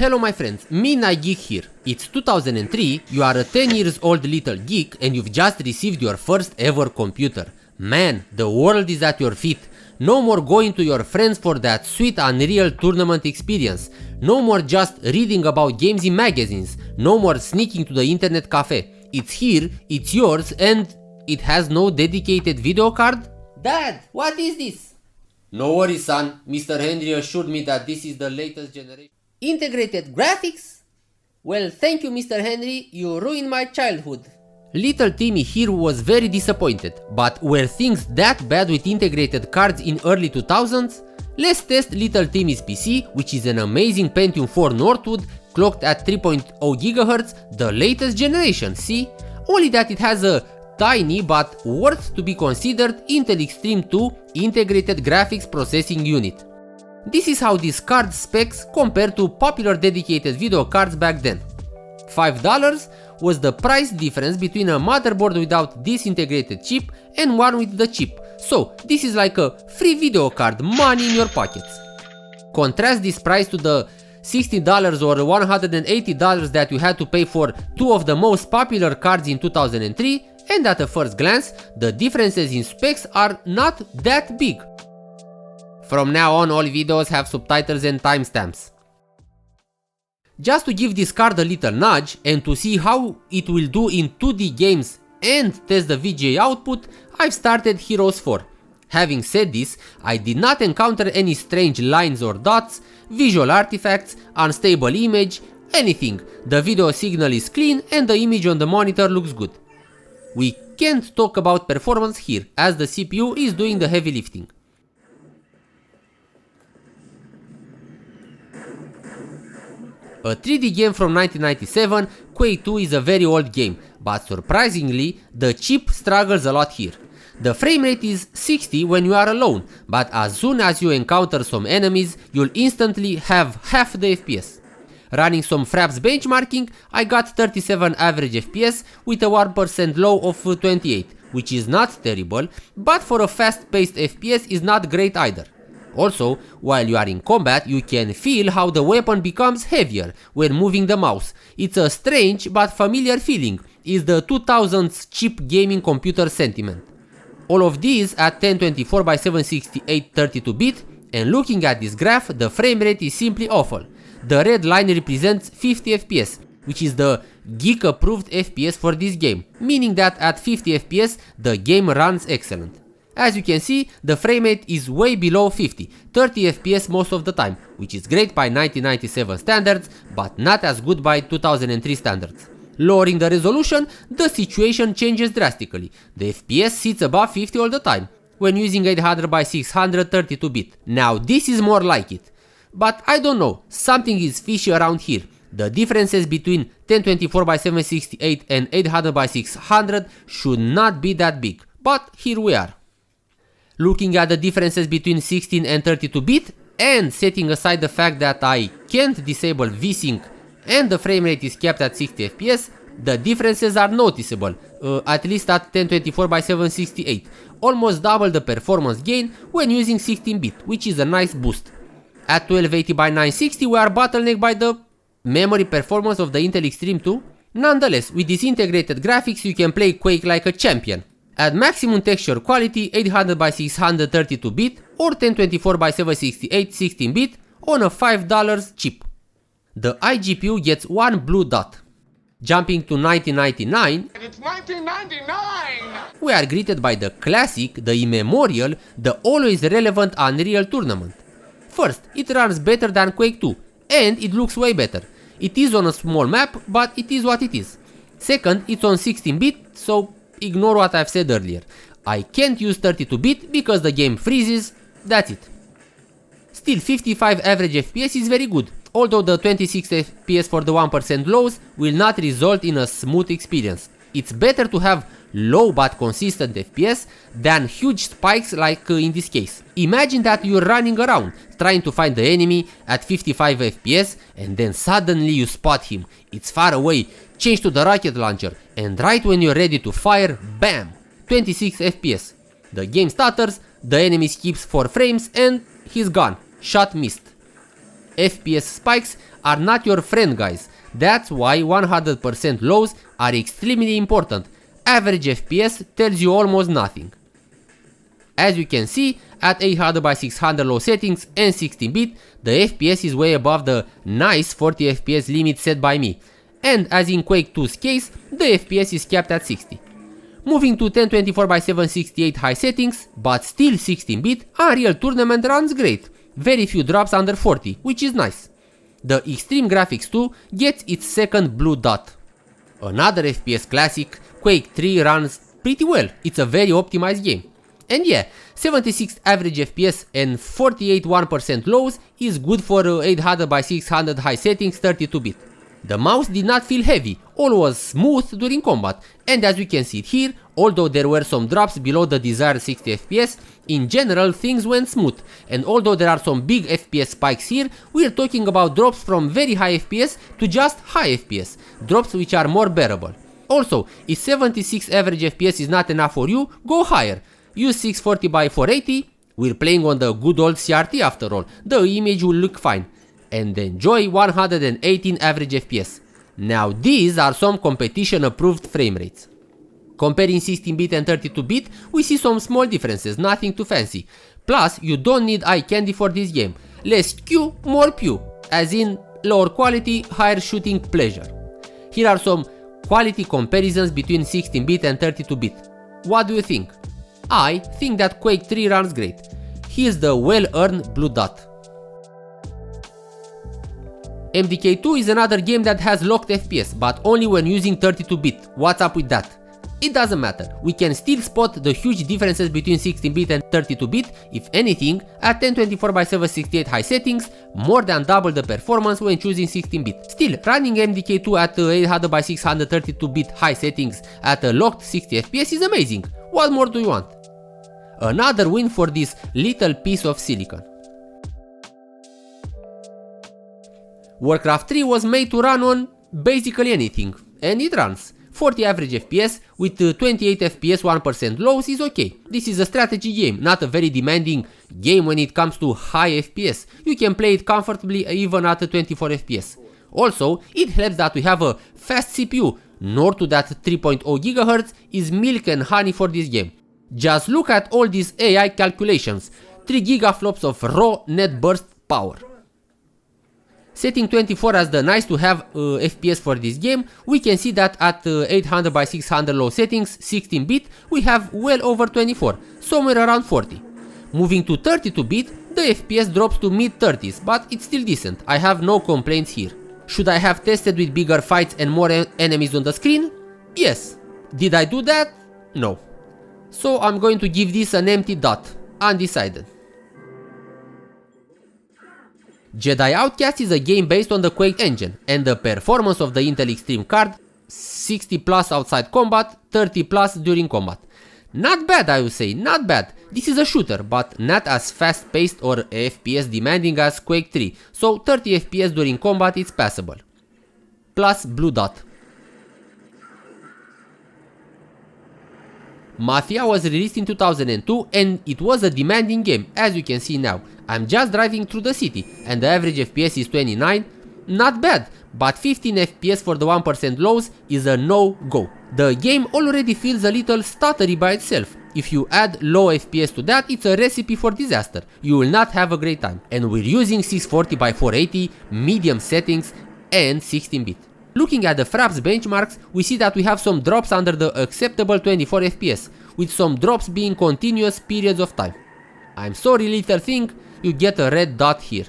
Hello my friends, Midnight Geek here. It's 2003, you are a 10 years old little geek and you've just received your first ever computer. Man, the world is at your feet. No more going to your friends for that sweet Unreal Tournament experience. No more just reading about games in magazines. No more sneaking to the internet cafe. It's here, it's yours, and it has no dedicated video card? Dad, what is this? No worries son, Mr. Henry assured me that this is the latest generation. Integrated graphics? Well, thank you Mr. Henry, you ruined my childhood. Little Timmy here was very disappointed, but were things that bad with integrated cards in early 2000s? Let's test Little Timmy's PC, which is an amazing Pentium 4 Northwood clocked at 3.0 GHz, the latest generation, see? Only that it has a tiny but worth to be considered Intel Extreme 2 integrated graphics processing unit. This is how this card specs compare to popular dedicated video cards back then. $5 was the price difference between a motherboard without this integrated chip and one with the chip, so this is like a free video card, money in your pockets. Contrast this price to the $60 or $180 that you had to pay for two of the most popular cards in 2003, and at a first glance, the differences in specs are not that big. From now on, all videos have subtitles and timestamps. Just to give this card a little nudge and to see how it will do in 2D games and test the VGA output, I've started Heroes 4. Having said this, I did not encounter any strange lines or dots, visual artifacts, unstable image, anything. The video signal is clean and the image on the monitor looks good. We can't talk about performance here, as the CPU is doing the heavy lifting. A 3D game from 1997, Quake 2 is a very old game, but surprisingly, the chip struggles a lot here. The frame rate is 60 when you are alone, but as soon as you encounter some enemies, you'll instantly have half the FPS. Running some Fraps benchmarking, I got 37 average FPS with a 1% low of 28, which is not terrible, but for a fast-paced FPS is not great either. Also, while you are in combat, you can feel how the weapon becomes heavier when moving the mouse. It's a strange but familiar feeling, is the 2000s cheap gaming computer sentiment. All of these at 1024x768 32-bit, and looking at this graph, the frame rate is simply awful. The red line represents 50 FPS, which is the geek approved FPS for this game, meaning that at 50 FPS the game runs excellent. As you can see, the frame rate is way below 50, 30 FPS most of the time, which is great by 1997 standards, but not as good by 2003 standards. Lowering the resolution, the situation changes drastically. The FPS sits above 50 all the time, when using 800x600 32-bit. Now this is more like it. But I don't know, something is fishy around here. The differences between 1024x768 and 800x600 should not be that big, but here we are. Looking at the differences between 16 and 32-bit, and setting aside the fact that I can't disable VSync and the frame rate is kept at 60 FPS, the differences are noticeable, at least at 1024x768, almost double the performance gain when using 16-bit, which is a nice boost. At 1280x960 we are bottlenecked by the memory performance of the Intel Extreme 2. Nonetheless, with this integrated graphics you can play Quake like a champion. At maximum texture quality 800x600 32-bit or 1024x768 16-bit on a $5 chip. The iGPU gets one blue dot. Jumping to 1999, It's 1999! we are greeted by the classic, the immemorial, the always relevant Unreal Tournament. First, it runs better than Quake 2, and it looks way better. It is on a small map, but it is what it is. Second, it's on 16-bit, so ignore what I've said earlier. I can't use 32-bit because the game freezes, that's it. Still, 55 average FPS is very good, although the 26 FPS for the 1% lows will not result in a smooth experience. It's better to have low but consistent FPS than huge spikes like in this case. Imagine that you're running around trying to find the enemy at 55 FPS and then suddenly you spot him. It's far away, change to the rocket launcher, and right when you're ready to fire, BAM! 26 FPS. The game stutters, the enemy skips 4 frames and he's gone. Shot missed. FPS spikes are not your friend, guys. That's why 100% lows are extremely important. Average FPS tells you almost nothing. As you can see, at 800x600 low settings and 16-bit, the FPS is way above the nice 40 FPS limit set by me. And as in Quake 2's case, the FPS is capped at 60. Moving to 1024x7 68 high settings, but still 16-bit, Unreal Tournament runs great. Very few drops under 40, which is nice. The Extreme Graphics 2 gets its second blue dot. Another FPS classic, Quake 3 runs pretty well. It's a very optimized game. And yeah, 76 average FPS and 48 1% lows is good for 800x600 high settings 32-bit. The mouse did not feel heavy, all was smooth during combat, and as you can see here, although there were some drops below the desired 60 FPS, in general things went smooth, and although there are some big FPS spikes here, we are talking about drops from very high FPS to just high FPS, drops which are more bearable. Also, if 76 average FPS is not enough for you, go higher. Use 640x480, we're playing on the good old CRT after all, the image will look fine. And enjoy 118 average FPS. Now these are some competition approved frame rates. Comparing 16-bit and 32-bit, we see some small differences, nothing too fancy. Plus, you don't need eye candy for this game. Less Q, more pew, as in lower quality, higher shooting pleasure. Here are some quality comparisons between 16-bit and 32-bit. What do you think? I think that Quake 3 runs great. Here's the well-earned blue dot. MDK2 is another game that has locked FPS, but only when using 32-bit. What's up with that? It doesn't matter, we can still spot the huge differences between 16-bit and 32-bit, if anything, at 1024x7 68 high settings, more than double the performance when choosing 16-bit. Still, running MDK2 at 800x600 32-bit high settings at a locked 60 FPS is amazing. What more do you want? Another win for this little piece of silicon. Warcraft 3 was made to run on basically anything, and it runs. 40 average FPS with 28 FPS 1% lows is okay. This is a strategy game, not a very demanding game when it comes to high FPS. You can play it comfortably even at 24 FPS. Also, it helps that we have a fast CPU, nor to that 3.0 GHz is milk and honey for this game. Just look at all these AI calculations, 3 gigaflops of raw net burst power. Setting 24 as the nice to have FPS for this game, we can see that at 800x600 low settings, 16-bit, we have well over 24, somewhere around 40. Moving to 32-bit, the FPS drops to mid-30s, but it's still decent, I have no complaints here. Should I have tested with bigger fights and more enemies on the screen? Yes. Did I do that? No. So I'm going to give this an empty dot, undecided. Jedi Outcast is a game based on the Quake engine, and the performance of the Intel Extreme card, 60 plus outside combat, 30 plus during combat. Not bad, I would say, not bad. This is a shooter, but not as fast paced or FPS demanding as Quake 3, so 30 FPS during combat is passable. Plus blue dot. Mafia was released in 2002 and it was a demanding game, as you can see now. I'm just driving through the city and the average FPS is 29, not bad, but 15 FPS for the 1% lows is a no-go. The game already feels a little stuttery by itself. If you add low FPS to that, it's a recipe for disaster. You will not have a great time. And we're using 640x480, medium settings and 16-bit. Looking at the Fraps benchmarks, we see that we have some drops under the acceptable 24 FPS, with some drops being continuous periods of time. I'm sorry little thing, you get a red dot here.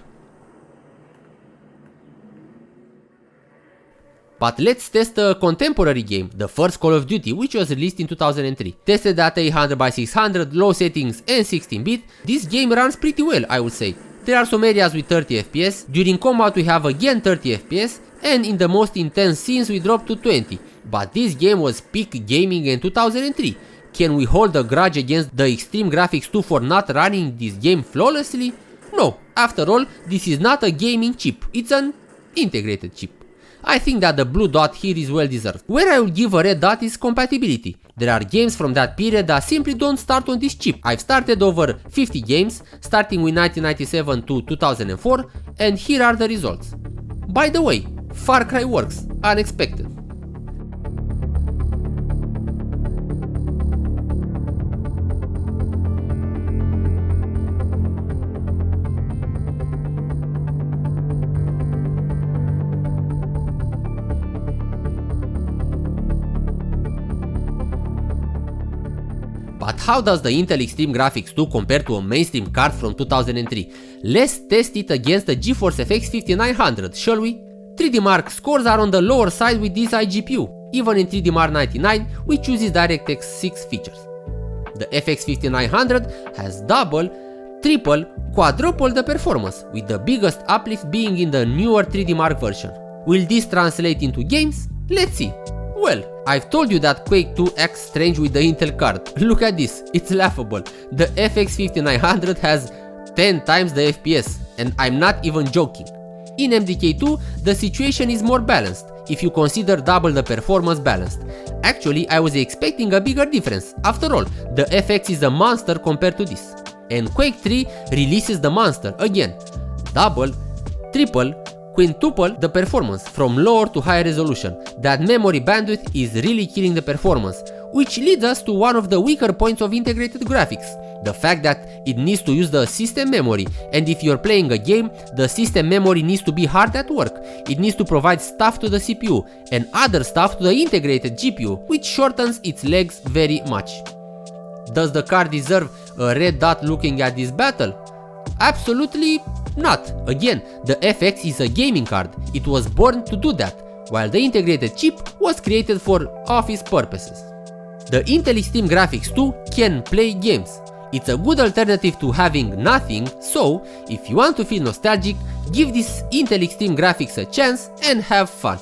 But let's test a contemporary game, the first Call of Duty, which was released in 2003. Tested at 800x600, low settings and 16-bit, this game runs pretty well, I would say. There are some areas with 30 FPS, during combat we have again 30 FPS, and in the most intense scenes we drop to 20. But this game was peak gaming in 2003. Can we hold a grudge against the Extreme Graphics 2 for not running this game flawlessly? No, after all, this is not a gaming chip, it's an integrated chip. I think that the blue dot here is well deserved. Where I would give a red dot is compatibility. There are games from that period that simply don't start on this chip. I've started over 50 games, starting with 1997 to 2004, and here are the results. By the way, Far Cry works, unexpected. But how does the Intel Extreme Graphics 2 compare to a mainstream card from 2003? Let's test it against the GeForce FX 5900, shall we? 3D Mark scores are on the lower side with this iGPU. Even in 3D Mark 99, which uses DirectX 6 features. The FX 5900 has double, triple, quadruple the performance, with the biggest uplift being in the newer 3D Mark version. Will this translate into games? Let's see. Well, I've told you that Quake 2 acts strange with the Intel card. Look at this, it's laughable. The FX 5900 has 10 times the FPS, and I'm not even joking. In MDK2, the situation is more balanced, if you consider double the performance balanced. Actually, I was expecting a bigger difference. After all, the FX is a monster compared to this. And Quake 3 releases the monster again. Double, triple, quintuple the performance from lower to higher resolution. That memory bandwidth is really killing the performance, which leads us to one of the weaker points of integrated graphics. The fact that it needs to use the system memory, and if you're playing a game, the system memory needs to be hard at work. It needs to provide stuff to the CPU and other stuff to the integrated GPU, which shortens its legs very much. Does the card deserve a red dot looking at this battle? Absolutely not. Again, the FX is a gaming card. It was born to do that, while the integrated chip was created for office purposes. The Intel Extreme Graphics 2 can play games. It's a good alternative to having nothing, so if you want to feel nostalgic, give this Intel Extreme Graphics a chance and have fun.